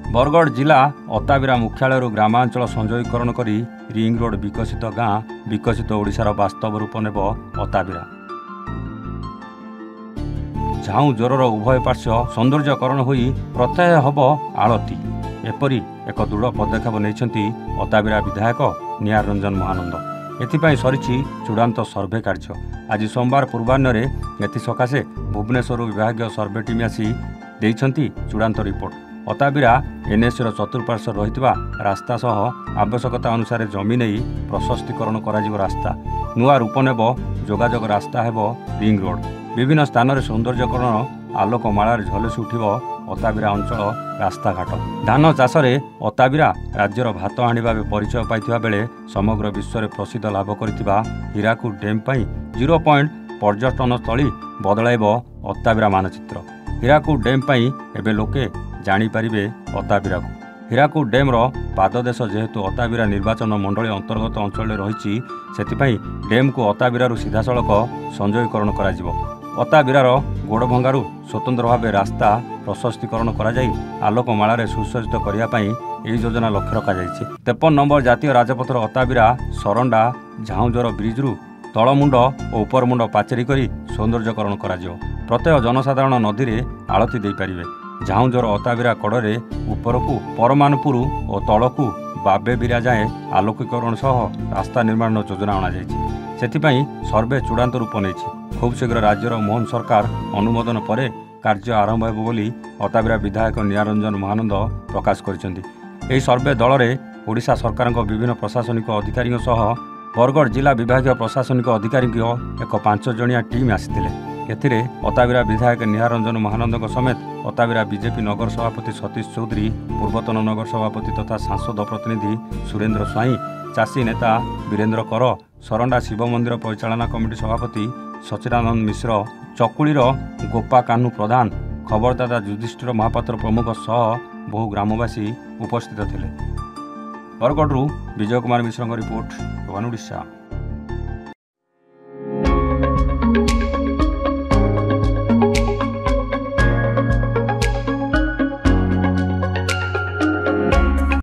बरगढ़ जिला अताबिरा मुख्यालय ग्रामांचल संजयीकरण कर रिंग रोड विकसित गाँ विकसित ओडिशार वास्तव रूप नेब अताबिरा। झाऊ जोरर उभय पार्श्व सौंदर्यकरण होई प्रत्यय हब आलती एपरी एक दृढ़ पदक्षेप नहीं अताबिरा विधायक निहार रंजन महानंद। एथिपाई सरिछि चूड़ांत सर्वे कार्य। आज सोमवार पूर्वाह्न एसकाशे भुवनेश्वर विभाग सर्वे टीम आसी देइछंती चूड़ांत रिपोर्ट। अताबिरा एनएससी चतुर्पार्श्व रहितबा रास्ता सह आवश्यकता अनुसार जमी नहीं प्रशस्तीकरण कराजिबो। रास्ता नुआ रूप नेब जोगाजोग रास्ता हेब रिंग रोड। विभिन्न स्थान में सौंदर्यकरण आलोकमालार झलसी उठिब अताबिरा अंचल रास्ताघाट। धान चाष अताबिरा राज्यर भात हाणी भाव परिचय पाइथिबा बेले समग्र विश्व में प्रसिद्ध लाभ करथिबा हीराकुद डैम पई 0 पॉइंट पर्यटन स्थली बदलाइब अताबिरा मानचित्र। हीराकुद डैम पई एबे लोके जानी पारिबे अताबिरा को। हीराकुद डैम रो पाददेश जेहेतु अताबिरा निर्वाचन मंडली अंतर्गत अंचल रही सेतिपई डैम को अताबिरा सीधासलख संजयीकरण कराजिबो। अताबिरार गोड़भंगारू स्वतंत्र भाव रास्ता प्रशस्तीकरण कराई आलोकमालार सुसज्जित करने यह योजना लक्ष्य रखा। 53 नंबर जातीय राजपथर अताबिरा सरंडा झाऊजोर ब्रिज्रु तलमुंड और उपरमुंड पाचेरी कर सौंदर्यकरण करा। प्रत्येक जनसाधारण नदी में आलती दे पारे। झाऊजोर अताबिरा कड़े उपरकू परमानपुर और तलकू बाबेबिरा जाए आलोकीकरण सह रास्ता निर्माण योजना अणाई। सेथिपाई सर्वे चूड़ांत रूप नहीं। खूब शीघ्र राज्यर मोहन सरकार अनुमोदन पर कार्य आरंभ हो बोली अताबिरा विधायक निहार रंजन महानंद प्रकाश कर। सर्वे दल में ओडिशा सरकार विभिन्न प्रशासनिक अधिकारी सह बरगढ़ जिला विभाग प्रशासनिक अधिकारी एक 5 जणिया टीम आसीथिले। एथिरे अताबिरा विधायक निहार रंजन महानंद समेत अताबिरा बीजेपी नगर सभापति सतीश चौधरी, पूर्वतन नगर सभापति तथा सांसद प्रतिनिधि सुरेंद्र स्वाई, चाषी नेता वीरेंद्र कर, सरंडा शिव मंदिर परिचालना कमिटी सभापति सचिदानंद मिश्र, चकुलीर गोपा कान्हू प्रधान, खबरदाता युधिष्ठिर महापात्र प्रमुख सह बहु ग्रामवासी उपस्थित थिले। बरगढ़ विजय कुमार मिश्र रिपोर्ट, ओडिशा।